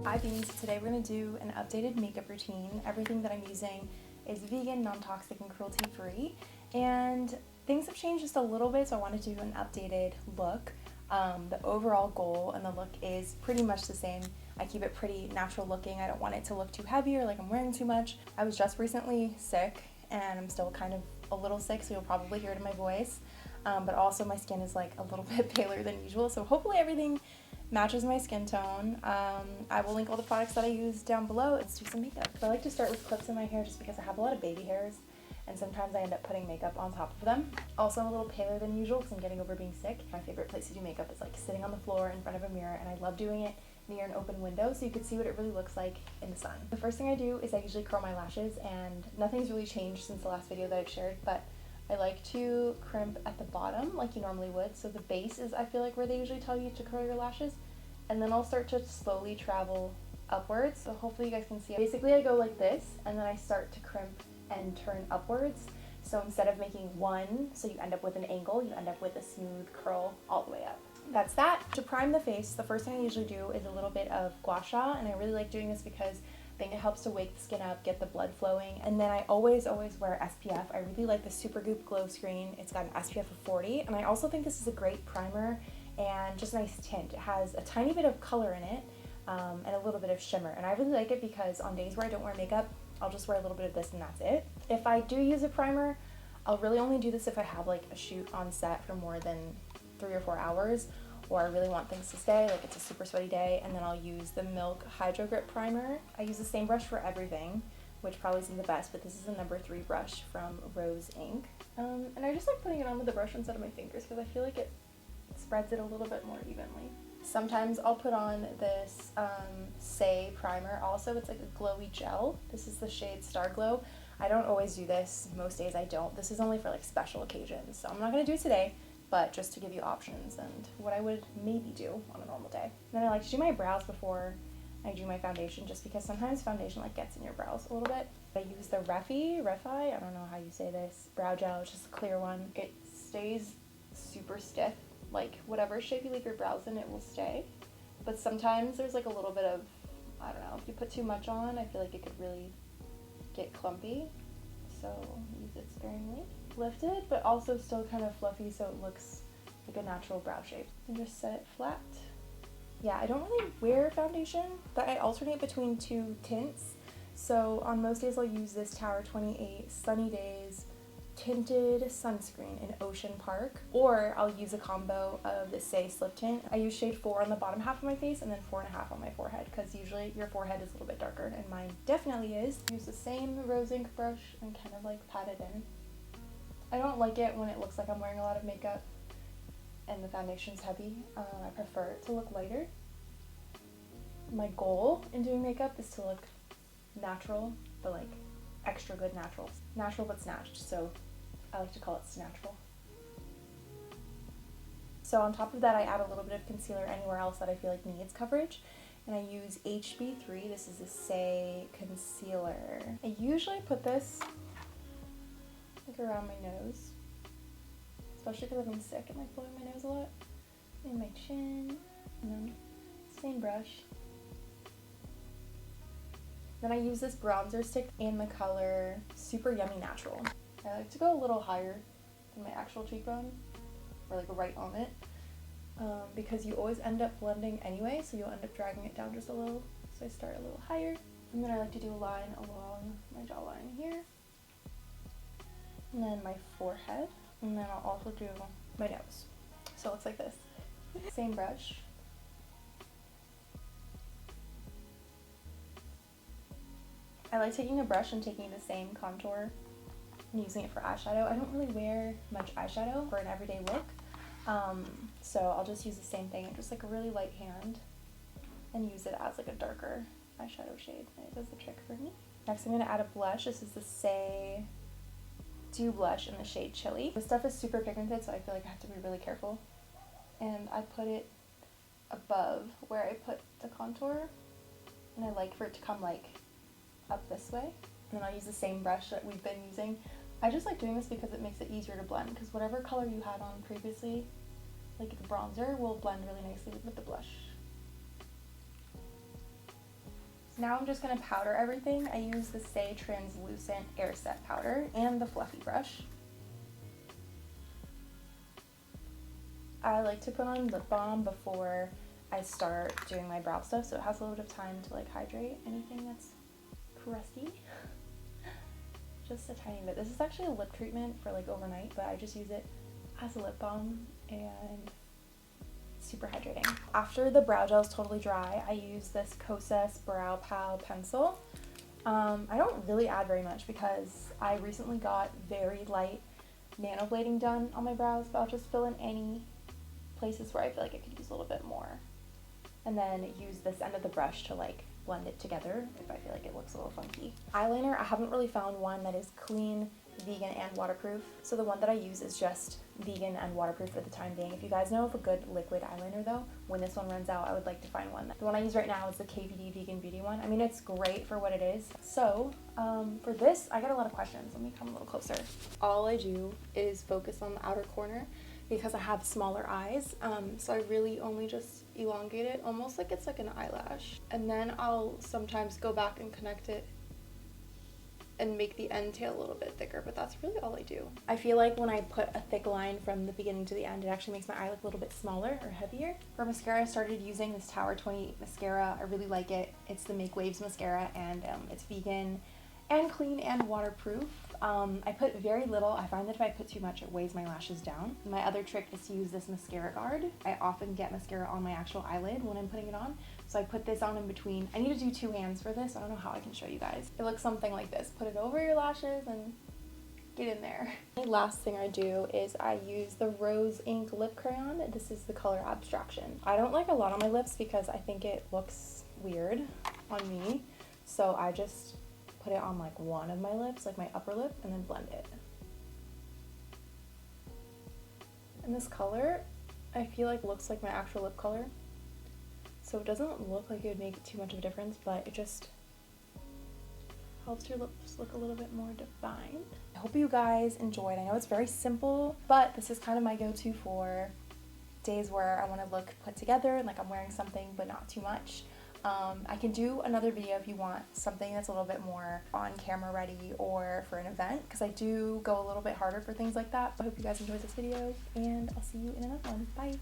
Hi Beans, today we're going to do an updated makeup routine. Everything that I'm using is vegan, non-toxic, and cruelty-free. And things have changed just a little bit, so I wanted to do an updated look. The overall goal and the look is pretty much the same. I keep it pretty natural looking. I don't want it to look too heavy or like I'm wearing too much. I was just recently sick and I'm still kind of a little sick, so you'll probably hear it in my voice. But also my skin is like a little bit paler than usual, so hopefully everything matches my skin tone. I will link all the products that I use down below. Let's do some makeup. I like to start with clips in my hair just because I have a lot of baby hairs and sometimes I end up putting makeup on top of them. Also, I'm a little paler than usual because I'm getting over being sick. My favorite place to do makeup is like sitting on the floor in front of a mirror, and I love doing it near an open window so you can see what it really looks like in the sun. The first thing I do is I usually curl my lashes, and nothing's really changed since the last video that I've shared, but I like to crimp at the bottom like you normally would. So the base is, I feel like, where they usually tell you to curl your lashes, and then I'll start to slowly travel upwards. So hopefully you guys can see. Basically I go like this, and then I start to crimp and turn upwards. So instead of making one, so you end up with an angle, you end up with a smooth curl all the way up. That's that. To prime the face, the first thing I usually do is a little bit of gua sha, and I really like doing this because I think it helps to wake the skin up, get the blood flowing. And then I always wear SPF. I really like the Supergoop Glow Screen. It's got an SPF of 40, and I also think this is a great primer and just a nice tint. It has a tiny bit of color in it and a little bit of shimmer, and I really like it because on days where I don't wear makeup, I'll just wear a little bit of this and that's it. If I do use a primer, I'll really only do this if I have like a shoot on set for more than 3 or 4 hours, or I really want things to stay, like it's a super sweaty day, and then I'll use the Milk Hydro Grip Primer. I use the same brush for everything, which probably isn't the best, but this is the number 3 brush from Rose Inc. And I just like putting it on with the brush instead of my fingers because I feel like it spreads it a little bit more evenly. Sometimes I'll put on this Saie primer also. It's like a glowy gel. This is the shade Star Glow. I don't always do this. Most days I don't. This is only for like special occasions, so I'm not going to do it today, but just to give you options and what I would maybe do on a normal day. Then I like to do my brows before I do my foundation, just because sometimes foundation like gets in your brows a little bit. I use the Refi, I don't know how you say this, brow gel. It's just a clear one. It stays super stiff. Like whatever shape you leave your brows in, it will stay. But sometimes there's like a little bit of, I don't know, if you put too much on, I feel like it could really get clumpy. So use it sparingly. Lifted, but also still kind of fluffy so it looks like a natural brow shape. And just set it flat. Yeah, I don't really wear foundation, but I alternate between 2 tints. So on most days I'll use this Tower 28 Sunny Days tinted sunscreen in Ocean Park, or I'll use a combo of the Saie Slip Tint. I use shade 4 on the bottom half of my face and then 4.5 on my forehead, because usually your forehead is a little bit darker, and mine definitely is. Use the same Rose Inc brush and kind of like pat it in. I don't like it when it looks like I'm wearing a lot of makeup and the foundation's heavy. I prefer it to look lighter. My goal in doing makeup is to look natural, but like extra good natural. Natural but snatched, so I like to call it snatchful. So on top of that, I add a little bit of concealer anywhere else that I feel like needs coverage, and I use HB3. This is a Saie concealer. I usually put this like around my nose, especially because I've been sick and like blowing my nose a lot, in my chin, and then same brush. Then I use this bronzer stick in the color Super Yummy Natural. I like to go a little higher than my actual cheekbone, or like right on it, because you always end up blending anyway, so you'll end up dragging it down just a little. So I start a little higher, and then I like to do a line along my jawline here, and then my forehead, and then I'll also do my nose. So it looks like this. Same brush. I like taking a brush and taking the same contour and using it for eyeshadow. I don't really wear much eyeshadow for an everyday look, so I'll just use the same thing and just like a really light hand and use it as like a darker eyeshadow shade, and it does the trick for me. Next I'm going to add a blush. This is the Saie Dew Blush in the shade Chili. This stuff is super pigmented, so I feel like I have to be really careful, and I put it above where I put the contour, and I like for it to come like up this way. And then I'll use the same brush that we've been using. I just like doing this because it makes it easier to blend, because whatever color you had on previously, like the bronzer, will blend really nicely with the blush. Now I'm just going to powder everything. I use the Saie translucent air set powder and the fluffy brush. I like to put on lip balm before I start doing my brow stuff, so it has a little bit of time to like hydrate anything that's crusty. Just a tiny bit. This is actually a lip treatment for like overnight, but I just use it as a lip balm and super hydrating. After the brow gel is totally dry, I use this Kosas Brow Pal pencil. I don't really add very much because I recently got very light nano blading done on my brows, but I'll just fill in any places where I feel like I could use a little bit more. And then use this end of the brush to like blend it together if I feel like it looks a little funky. Eyeliner, I haven't really found one that is clean, vegan, and waterproof. So the one that I use is just vegan and waterproof for the time being. If you guys know of a good liquid eyeliner though, when this one runs out, I would like to find one. The one I use right now is the KVD Vegan Beauty one. I mean, it's great for what it is. So for this, I got a lot of questions. Let me come a little closer. All I do is focus on the outer corner because I have smaller eyes. So I really only just elongate it, almost like it's like an eyelash. And then I'll sometimes go back and connect it and make the end tail a little bit thicker, but that's really all I do. I feel like when I put a thick line from the beginning to the end, it actually makes my eye look a little bit smaller or heavier. For mascara, I started using this Tower 28 mascara. I really like it. It's the Make Waves mascara, and it's vegan and clean and waterproof. I put very little. I find that if I put too much, it weighs my lashes down. My other trick is to use this mascara guard. I often get mascara on my actual eyelid when I'm putting it on, so I put this on in between. I need to do two hands for this. I don't know how I can show you guys. It looks something like this. Put it over your lashes and get in there. The last thing I do is I use the Rose Ink lip crayon. This is the color Abstraction. I don't like a lot on my lips because I think it looks weird on me, so I just put it on like one of my lips, like my upper lip, and then blend it. And this color, I feel like looks like my actual lip color. So it doesn't look like it would make too much of a difference, but it just helps your lips look a little bit more defined. I hope you guys enjoyed. I know it's very simple, but this is kind of my go-to for days where I want to look put together, like I'm wearing something but not too much. I can do another video if you want something that's a little bit more on camera ready or for an event, because I do go a little bit harder for things like that. I hope you guys enjoyed this video, and I'll see you in another one. Bye!